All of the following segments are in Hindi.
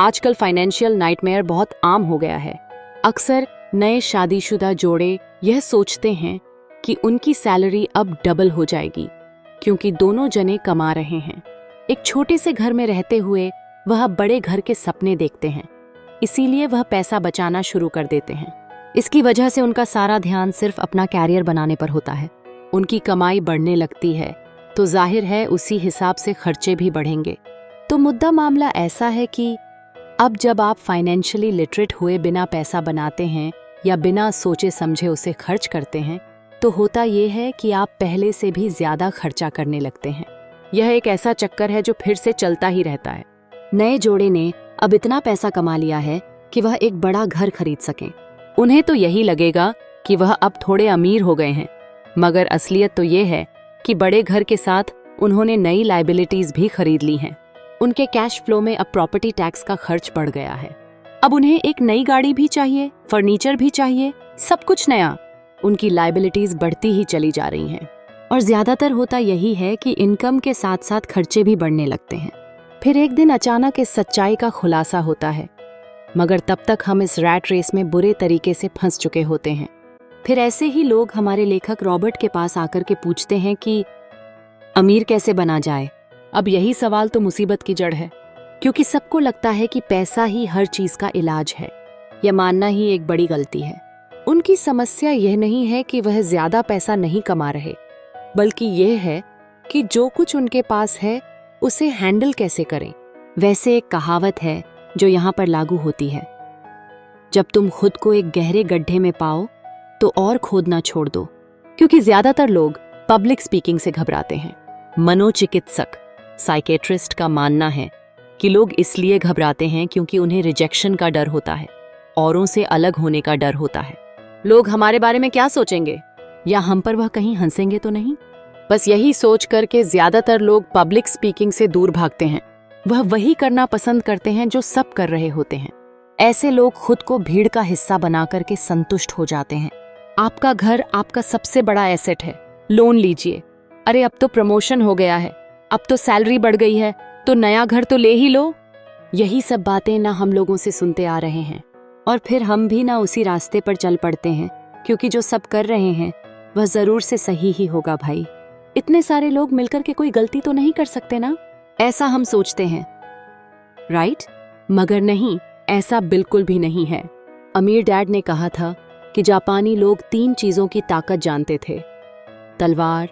आजकल फाइनेंशियल नाइटमेयर बहुत आम हो गया है। अक्सर नए शादीशुदा जोड़े यह सोचते हैं कि उनकी सैलरी अब डबल हो जाएगी क्योंकि दोनों जने कमा रहे हैं। एक छोटे से घर में रहते हुए वह बड़े घर के सपने देखते हैं, इसीलिए वह पैसा बचाना शुरू कर देते हैं। इसकी वजह से उनका सारा ध्यान सिर्फ अपना कैरियर बनाने पर होता है। उनकी कमाई बढ़ने लगती है तो जाहिर है उसी हिसाब से खर्चे भी बढ़ेंगे। तो मुद्दा मामला ऐसा है कि अब जब आप फाइनेंशियली लिटरेट हुए बिना पैसा बनाते हैं या बिना सोचे समझे उसे खर्च करते हैं तो होता ये है कि आप पहले से भी ज्यादा खर्चा करने लगते हैं। यह एक ऐसा चक्कर है जो फिर से चलता ही रहता है। नए जोड़े ने अब इतना पैसा कमा लिया है कि वह एक बड़ा घर खरीद सकें। उन्हें तो यही लगेगा कि वह अब थोड़े अमीर हो गए हैं, मगर असलियत तो ये है कि बड़े घर के साथ उन्होंने नई लायबिलिटीज भी खरीद ली हैं। उनके कैश फ्लो में अब प्रॉपर्टी टैक्स का खर्च बढ़ गया है। अब उन्हें एक नई गाड़ी भी चाहिए, फर्नीचर भी चाहिए, सब कुछ नया। उनकी लायबिलिटीज बढ़ती ही चली जा रही हैं और ज्यादातर होता यही है कि इनकम के साथ साथ खर्चे भी बढ़ने लगते हैं। फिर एक दिन अचानक इस सच्चाई का खुलासा होता है, मगर तब तक हम इस रैट रेस में बुरे तरीके से फंस चुके होते हैं। फिर ऐसे ही लोग हमारे लेखक रॉबर्ट के पास आकर के पूछते हैं कि अमीर कैसे बना जाए। अब यही सवाल तो मुसीबत की जड़ है, क्योंकि सबको लगता है कि पैसा ही हर चीज का इलाज है। यह मानना ही एक बड़ी गलती है। उनकी समस्या यह नहीं है कि वह ज्यादा पैसा नहीं कमा रहे, बल्कि यह है कि जो कुछ उनके पास है उसे हैंडल कैसे करें। वैसे एक कहावत है जो यहाँ पर लागू होती है, जब तुम खुद को एक गहरे गड्ढे में पाओ तो और खोदना छोड़ दो। क्योंकि ज्यादातर लोग पब्लिक स्पीकिंग से घबराते हैं। मनोचिकित्सक साइकेट्रिस्ट का मानना है कि लोग इसलिए घबराते हैं क्योंकि उन्हें रिजेक्शन का डर होता है, औरों से अलग होने का डर होता है। लोग हमारे बारे में क्या सोचेंगे, या हम पर वह कहीं हंसेंगे तो नहीं। बस यही सोच करके ज्यादातर लोग पब्लिक स्पीकिंग से दूर भागते हैं। वह वही करना पसंद करते हैं जो सब कर रहे होते हैं। ऐसे लोग खुद को भीड़ का हिस्सा बना करके संतुष्ट हो जाते हैं। आपका घर आपका सबसे बड़ा एसेट है, लोन लीजिए। अरे अब तो प्रमोशन हो गया है, अब तो सैलरी बढ़ गई है, तो नया घर तो ले ही लो। यही सब बातें ना हम लोगों से सुनते आ रहे हैं, और फिर हम भी ना उसी रास्ते पर चल पड़ते हैं, क्योंकि जो सब कर रहे हैं वह जरूर से सही ही होगा। भाई, इतने सारे लोग मिलकर के कोई गलती तो नहीं कर सकते ना, ऐसा हम सोचते हैं, राइट? मगर नहीं, ऐसा बिल्कुल भी नहीं है। अमीर डैड ने कहा था कि जापानी लोग 3 चीजों की ताकत जानते थे, तलवार,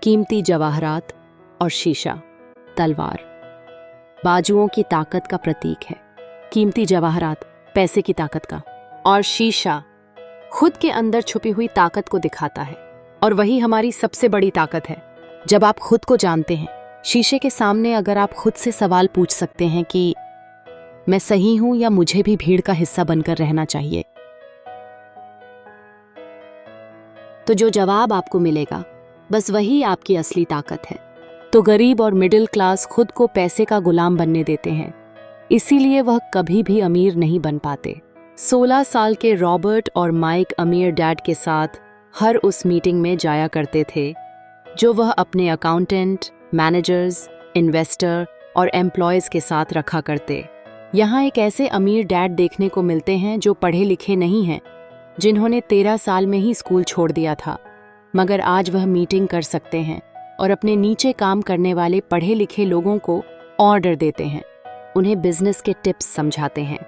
कीमती जवाहरात और शीशा। तलवार बाजुओं की ताकत का प्रतीक है, कीमती जवाहरात पैसे की ताकत का, और शीशा खुद के अंदर छुपी हुई ताकत को दिखाता है। और वही हमारी सबसे बड़ी ताकत है। जब आप खुद को जानते हैं, शीशे के सामने अगर आप खुद से सवाल पूछ सकते हैं कि मैं सही हूं या मुझे भी भीड़ का हिस्सा बनकर रहना चाहिए, तो जो जवाब आपको मिलेगा बस वही आपकी असली ताकत है। तो गरीब और मिडिल क्लास खुद को पैसे का गुलाम बनने देते हैं, इसीलिए वह कभी भी अमीर नहीं बन पाते। 16 साल के रॉबर्ट और माइक अमीर डैड के साथ हर उस मीटिंग में जाया करते थे जो वह अपने अकाउंटेंट, मैनेजर्स, इन्वेस्टर और एम्प्लॉयज के साथ रखा करते। यहाँ एक ऐसे अमीर डैड देखने को मिलते हैं जो पढ़े लिखे नहीं हैं, जिन्होंने 13 साल में ही स्कूल छोड़ दिया था, मगर आज वह मीटिंग कर सकते हैं और अपने नीचे काम करने वाले पढ़े लिखे लोगों को ऑर्डर देते हैं, उन्हें बिजनेस के टिप्स समझाते हैं।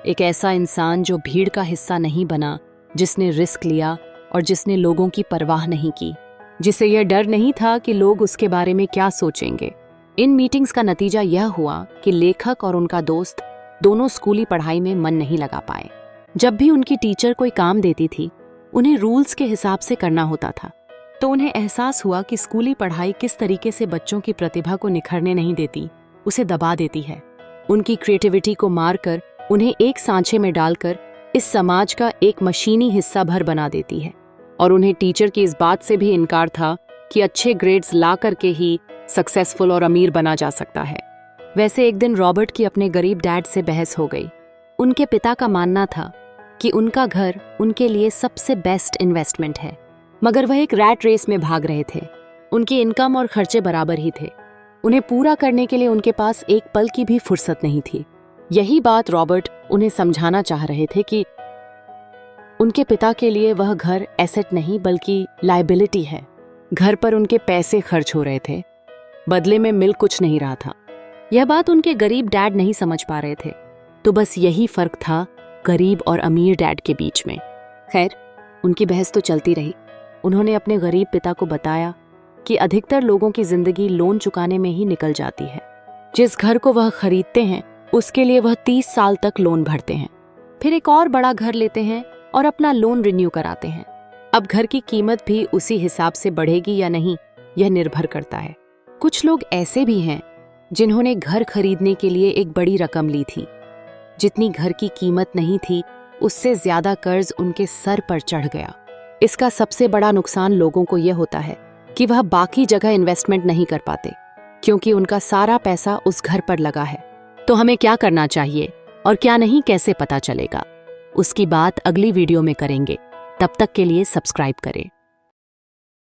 एक ऐसा इंसान जो भीड़ का हिस्सा नहीं बना, जिसने रिस्क लिया और जिसने लोगों की परवाह नहीं की, जिसे यह डर नहीं था कि लोग उसके बारे में क्या सोचेंगे। इन मीटिंग्स का नतीजा यह हुआ कि लेखक और उनका दोस्त दोनों स्कूली पढ़ाई में मन नहीं लगा पाए। जब भी उनकी टीचर कोई काम देती थी, उन्हें रूल्स के हिसाब से करना होता था, तो उन्हें एहसास हुआ कि स्कूली पढ़ाई किस तरीके से बच्चों की प्रतिभा को निखरने नहीं देती, उसे दबा देती है। उनकी क्रिएटिविटी को मारकर उन्हें एक सांचे में डालकर इस समाज का एक मशीनी हिस्सा भर बना देती है। और उन्हें टीचर की इस बात से भी इनकार था कि अच्छे ग्रेड्स ला करके ही सक्सेसफुल और अमीर बना जा सकता है। वैसे एक दिन रॉबर्ट की अपने गरीब डैड से बहस हो गई। उनके पिता का मानना था कि उनका घर उनके लिए सबसे बेस्ट इन्वेस्टमेंट है, मगर वह एक रैट रेस में भाग रहे थे। उनकी इनकम और खर्चे बराबर ही थे। उन्हें पूरा करने के लिए उनके पास एक पल की भी फुर्सत नहीं थी। यही बात रॉबर्ट उन्हें समझाना चाह रहे थे कि उनके पिता के लिए वह घर एसेट नहीं बल्कि लायबिलिटी है। घर पर उनके पैसे खर्च हो रहे थे, बदले में मिल कुछ नहीं रहा था। यह बात उनके गरीब डैड नहीं समझ पा रहे थे। तो बस यही फर्क था गरीब और अमीर डैड के बीच में। खैर, उनकी बहस तो चलती रही। उन्होंने अपने गरीब पिता को बताया कि अधिकतर लोगों की जिंदगी लोन चुकाने में ही निकल जाती है। जिस घर को वह खरीदते हैं उसके लिए वह 30 साल तक लोन भरते हैं, फिर एक और बड़ा घर लेते हैं और अपना लोन रिन्यू कराते हैं। अब घर की कीमत भी उसी हिसाब से बढ़ेगी या नहीं, यह निर्भर करता है। कुछ लोग ऐसे भी हैं जिन्होंने घर खरीदने के लिए एक बड़ी रकम ली थी। जितनी घर की कीमत नहीं थी उससे ज्यादा कर्ज उनके सर पर चढ़ गया। इसका सबसे बड़ा नुकसान लोगों को यह होता है कि वह बाकी जगह इन्वेस्टमेंट नहीं कर पाते क्योंकि उनका सारा पैसा उस घर पर लगा है। तो हमें क्या करना चाहिए और क्या नहीं, कैसे पता चलेगा, उसकी बात अगली वीडियो में करेंगे। तब तक के लिए सब्सक्राइब करें।